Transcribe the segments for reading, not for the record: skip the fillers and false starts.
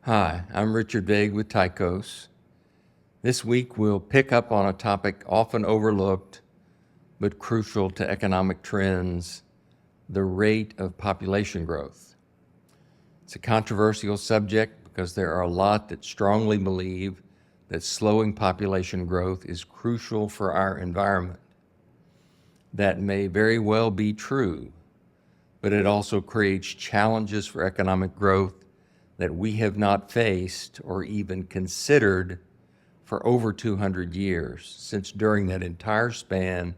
Hi, I'm Richard Vague with Tychos. This week we'll pick up on a topic often overlooked but crucial to economic trends, the rate of population growth. It's a controversial subject because there are a lot that strongly believe that slowing population growth is crucial for our environment. That may very well be true, but it also creates challenges for economic growth that we have not faced or even considered for over 200 years, since during that entire span,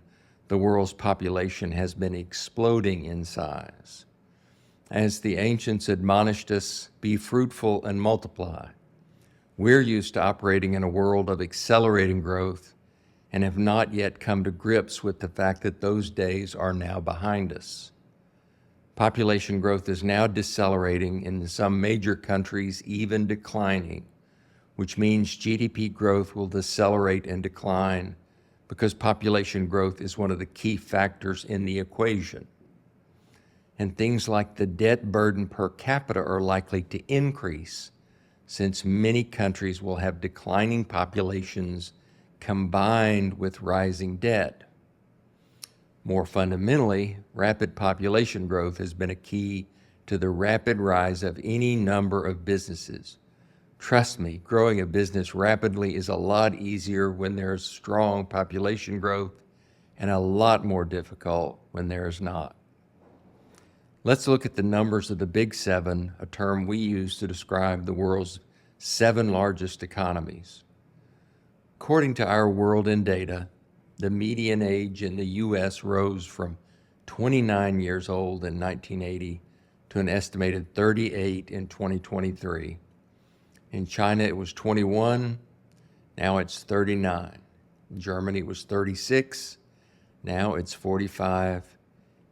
the world's population has been exploding in size. As the ancients admonished us, be fruitful and multiply. We're used to operating in a world of accelerating growth and have not yet come to grips with the fact that those days are now behind us. Population growth is now decelerating, in some major countries even declining, which means GDP growth will decelerate and decline because population growth is one of the key factors in the equation. And things like the debt burden per capita are likely to increase, since many countries will have declining populations combined with rising debt. More fundamentally, rapid population growth has been a key to the rapid rise of any number of businesses. Trust me, growing a business rapidly is a lot easier when there's strong population growth and a lot more difficult when there is not. Let's look at the numbers of the Big Seven, a term we use to describe the world's 7 largest economies. According to our World in Data, the median age in the U.S. rose from 29 years old in 1980 to an estimated 38 in 2023. In China, it was 21, now it's 39. In Germany, it was 36, now it's 45.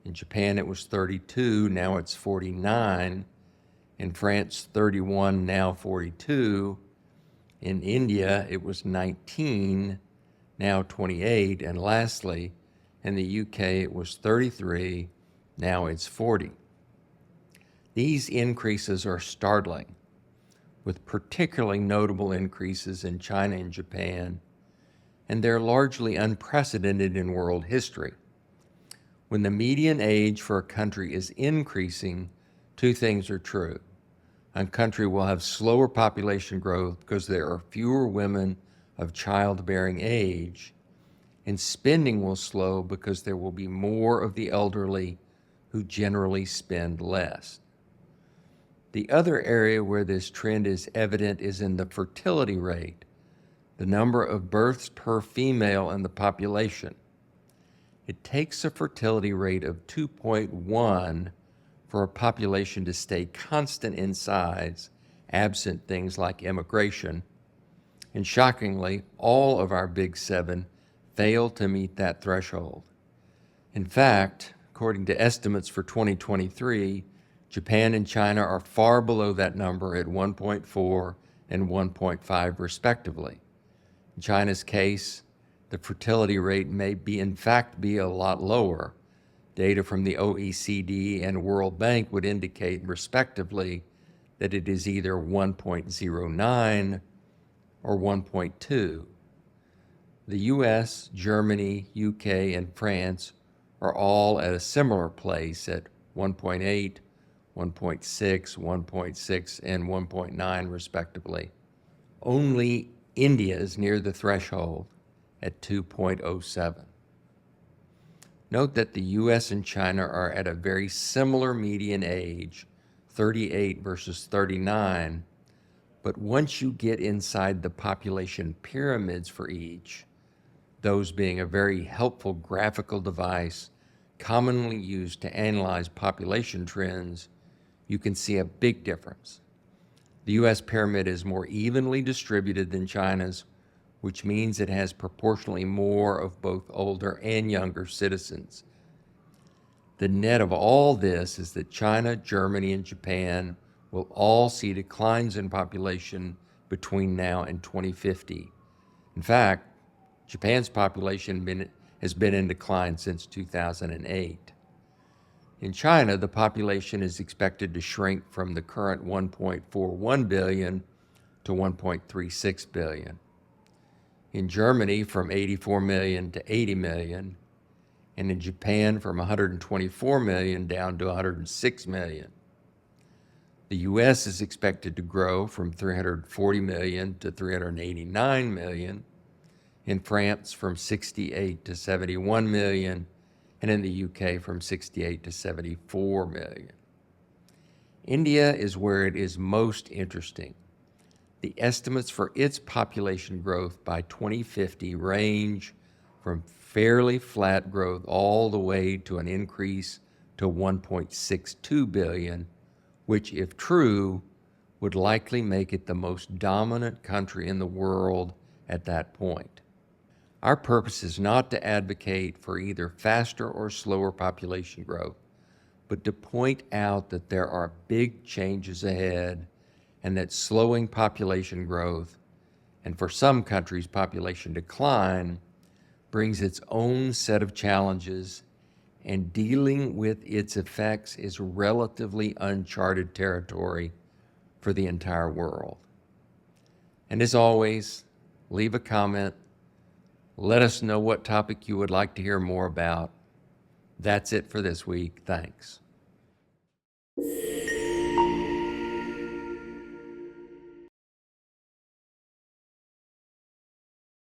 In Japan, it was 32, now it's 49. In France, 31, now 42. In India, it was 19, now 28. And lastly, in the UK, it was 33, now it's 40. These increases are startling, with particularly notable increases in China and Japan, and they're largely unprecedented in world history. When the median age for a country is increasing, 2 things are true. A country will have slower population growth because there are fewer women of childbearing age, and spending will slow because there will be more of the elderly who generally spend less. The other area where this trend is evident is in the fertility rate, the number of births per female in the population. It takes a fertility rate of 2.1 for a population to stay constant in size, absent things like immigration. And shockingly, all of our Big Seven fail to meet that threshold. In fact, according to estimates for 2023, Japan and China are far below that number at 1.4 and 1.5 respectively. In China's case, the fertility rate may in fact be a lot lower. Data from the OECD and World Bank would indicate respectively that it is either 1.09 or 1.2. The US, Germany, UK, and France are all at a similar place at 1.8, 1.6, 1.6, and 1.9 respectively. Only India is near the threshold at 2.07. Note that the US and China are at a very similar median age, 38 versus 39, but once you get inside the population pyramids for each, those being a very helpful graphical device commonly used to analyze population trends, you can see a big difference. The US pyramid is more evenly distributed than China's, which means it has proportionally more of both older and younger citizens. The net of all this is that China, Germany, and Japan will all see declines in population between now and 2050. In fact, Japan's population has been in decline since 2008. In China, the population is expected to shrink from the current 1.41 billion to 1.36 billion. In Germany, from 84 million to 80 million, and in Japan, from 124 million down to 106 million. The U.S. is expected to grow from 340 million to 389 million, in France from 68 to 71 million, and in the UK from 68 to 74 million. India is where it is most interesting. The estimates for its population growth by 2050 range from fairly flat growth all the way to an increase to 1.62 billion, which, if true, would likely make it the most dominant country in the world at that point. Our purpose is not to advocate for either faster or slower population growth, but to point out that there are big changes ahead and that slowing population growth, and for some countries population decline, brings its own set of challenges, and dealing with its effects is relatively uncharted territory for the entire world. And as always, leave a comment. Let us know what topic you would like to hear more about. That's it for this week. Thanks.